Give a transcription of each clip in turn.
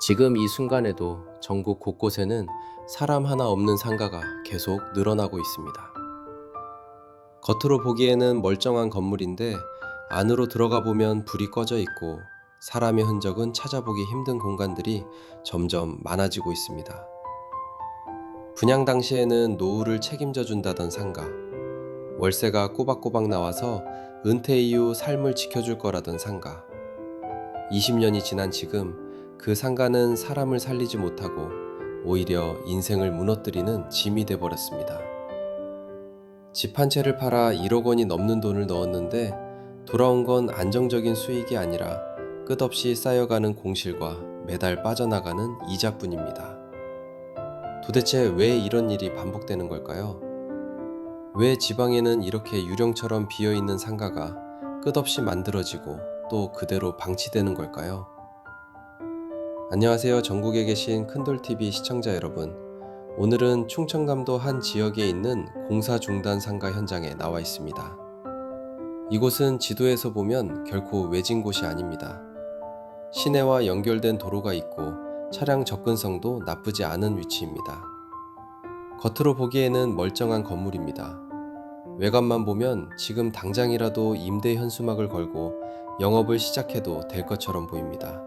지금 이 순간에도 전국 곳곳에는 사람 하나 없는 상가가 계속 늘어나고 있습니다. 겉으로 보기에는 멀쩡한 건물인데 안으로 들어가 보면 불이 꺼져 있고 사람의 흔적은 찾아보기 힘든 공간들이 점점 많아지고 있습니다. 분양 당시에는 노후를 책임져 준다던 상가, 월세가 꼬박꼬박 나와서 은퇴 이후 삶을 지켜줄 거라던 상가, 20년이 지난 지금 그 상가는 사람을 살리지 못하고 오히려 인생을 무너뜨리는 짐이 돼버렸습니다. 집 한 채를 팔아 1억 원이 넘는 돈을 넣었는데 돌아온 건 안정적인 수익이 아니라 끝없이 쌓여가는 공실과 매달 빠져나가는 이자뿐입니다. 도대체 왜 이런 일이 반복되는 걸까요? 왜 지방에는 이렇게 유령처럼 비어있는 상가가 끝없이 만들어지고 또 그대로 방치되는 걸까요? 안녕하세요. 전국에 계신 큰돌TV 시청자 여러분. 오늘은 충청남도 한 지역에 있는 공사 중단 상가 현장에 나와 있습니다. 이곳은 지도에서 보면 결코 외진 곳이 아닙니다. 시내와 연결된 도로가 있고 차량 접근성도 나쁘지 않은 위치입니다. 겉으로 보기에는 멀쩡한 건물입니다. 외관만 보면 지금 당장이라도 임대 현수막을 걸고 영업을 시작해도 될 것처럼 보입니다.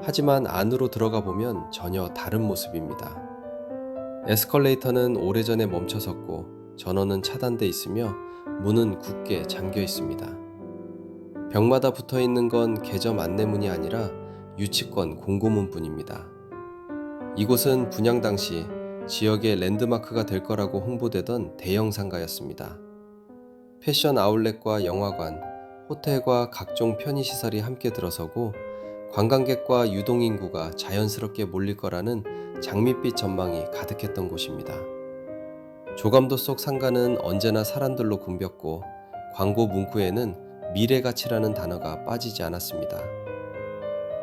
하지만 안으로 들어가 보면 전혀 다른 모습입니다. 에스컬레이터는 오래전에 멈춰섰고 전원은 차단돼 있으며 문은 굳게 잠겨 있습니다. 벽마다 붙어 있는 건 개점 안내문이 아니라 유치권 공고문뿐입니다. 이곳은 분양 당시 지역의 랜드마크가 될 거라고 홍보되던 대형 상가였습니다. 패션 아울렛과 영화관, 호텔과 각종 편의시설이 함께 들어서고 관광객과 유동인구가 자연스럽게 몰릴 거라는 장밋빛 전망이 가득했던 곳입니다. 조감도 속 상가는 언제나 사람들로 붐볐고 광고 문구에는 미래가치라는 단어가 빠지지 않았습니다.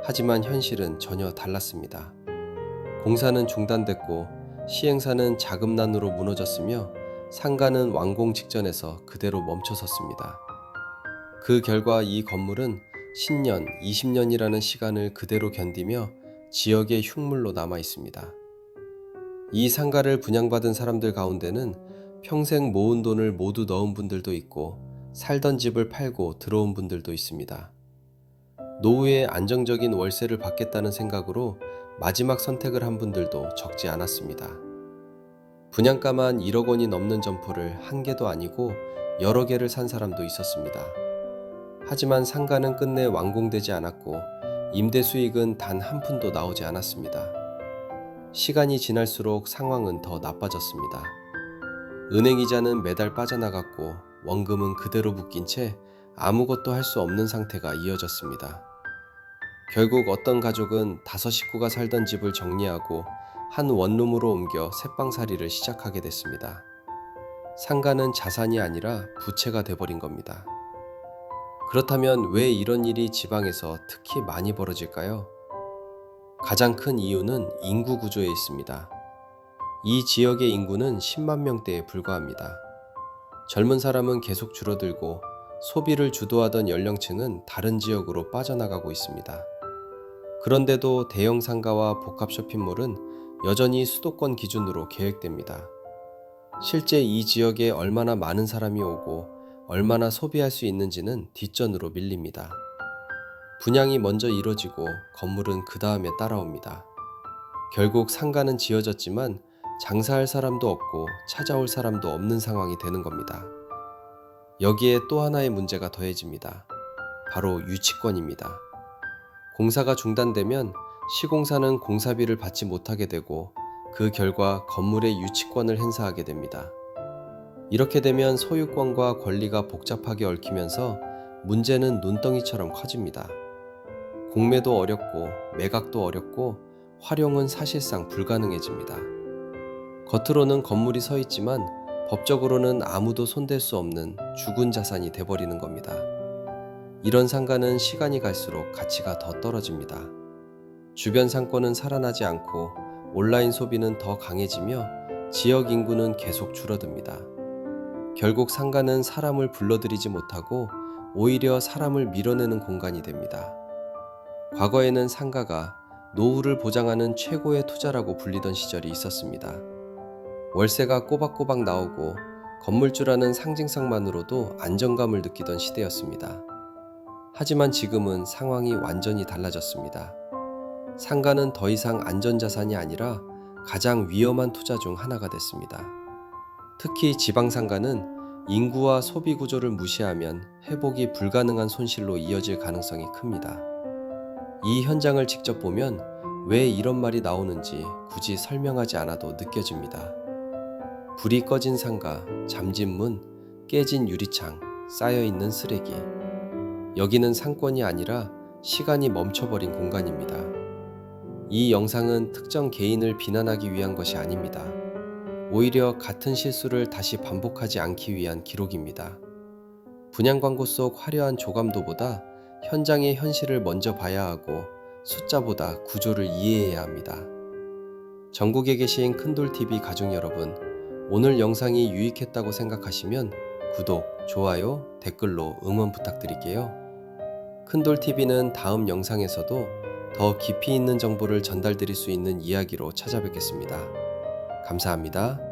하지만 현실은 전혀 달랐습니다. 공사는 중단됐고 시행사는 자금난으로 무너졌으며 상가는 완공 직전에서 그대로 멈춰섰습니다. 그 결과 이 건물은 10년, 20년이라는 시간을 그대로 견디며 지역의 흉물로 남아 있습니다. 이 상가를 분양받은 사람들 가운데는 평생 모은 돈을 모두 넣은 분들도 있고 살던 집을 팔고 들어온 분들도 있습니다. 노후에 안정적인 월세를 받겠다는 생각으로 마지막 선택을 한 분들도 적지 않았습니다. 분양가만 1억 원이 넘는 점포를 한 개도 아니고 여러 개를 산 사람도 있었습니다. 하지만 상가는 끝내 완공되지 않았고 임대 수익은 단 한 푼도 나오지 않았습니다. 시간이 지날수록 상황은 더 나빠졌습니다. 은행 이자는 매달 빠져나갔고 원금은 그대로 묶인 채 아무것도 할 수 없는 상태가 이어졌습니다. 결국 어떤 가족은 5식구가 살던 집을 정리하고 한 원룸으로 옮겨 새빵살이를 시작하게 됐습니다. 상가는 자산이 아니라 부채가 돼버린 겁니다. 그렇다면 왜 이런 일이 지방에서 특히 많이 벌어질까요? 가장 큰 이유는 인구 구조에 있습니다. 이 지역의 인구는 10만 명대에 불과합니다. 젊은 사람은 계속 줄어들고 소비를 주도하던 연령층은 다른 지역으로 빠져나가고 있습니다. 그런데도 대형 상가와 복합 쇼핑몰은 여전히 수도권 기준으로 계획됩니다. 실제 이 지역에 얼마나 많은 사람이 오고 얼마나 소비할 수 있는지는 뒷전으로 밀립니다. 분양이 먼저 이뤄지고 건물은 그 다음에 따라옵니다. 결국 상가는 지어졌지만 장사할 사람도 없고 찾아올 사람도 없는 상황이 되는 겁니다. 여기에 또 하나의 문제가 더해집니다. 바로 유치권입니다. 공사가 중단되면 시공사는 공사비를 받지 못하게 되고 그 결과 건물의 유치권을 행사하게 됩니다. 이렇게 되면 소유권과 권리가 복잡하게 얽히면서 문제는 눈덩이처럼 커집니다. 공매도 어렵고 매각도 어렵고 활용은 사실상 불가능해집니다. 겉으로는 건물이 서 있지만 법적으로는 아무도 손댈 수 없는 죽은 자산이 돼버리는 겁니다. 이런 상가는 시간이 갈수록 가치가 더 떨어집니다. 주변 상권은 살아나지 않고 온라인 소비는 더 강해지며 지역 인구는 계속 줄어듭니다. 결국 상가는 사람을 불러들이지 못하고 오히려 사람을 밀어내는 공간이 됩니다. 과거에는 상가가 노후를 보장하는 최고의 투자라고 불리던 시절이 있었습니다. 월세가 꼬박꼬박 나오고 건물주라는 상징성만으로도 안정감을 느끼던 시대였습니다. 하지만 지금은 상황이 완전히 달라졌습니다. 상가는 더 이상 안전자산이 아니라 가장 위험한 투자 중 하나가 됐습니다. 특히 지방상가는 인구와 소비 구조를 무시하면 회복이 불가능한 손실로 이어질 가능성이 큽니다. 이 현장을 직접 보면 왜 이런 말이 나오는지 굳이 설명하지 않아도 느껴집니다. 불이 꺼진 상가, 잠진 문, 깨진 유리창, 쌓여있는 쓰레기. 여기는 상권이 아니라 시간이 멈춰버린 공간입니다. 이 영상은 특정 개인을 비난하기 위한 것이 아닙니다. 오히려 같은 실수를 다시 반복하지 않기 위한 기록입니다. 분양 광고 속 화려한 조감도보다 현장의 현실을 먼저 봐야 하고 숫자보다 구조를 이해해야 합니다. 전국에 계신 큰돌TV 가족 여러분, 오늘 영상이 유익했다고 생각하시면 구독, 좋아요, 댓글로 응원 부탁드릴게요. 큰돌TV는 다음 영상에서도 더 깊이 있는 정보를 전달드릴 수 있는 이야기로 찾아뵙겠습니다. 감사합니다.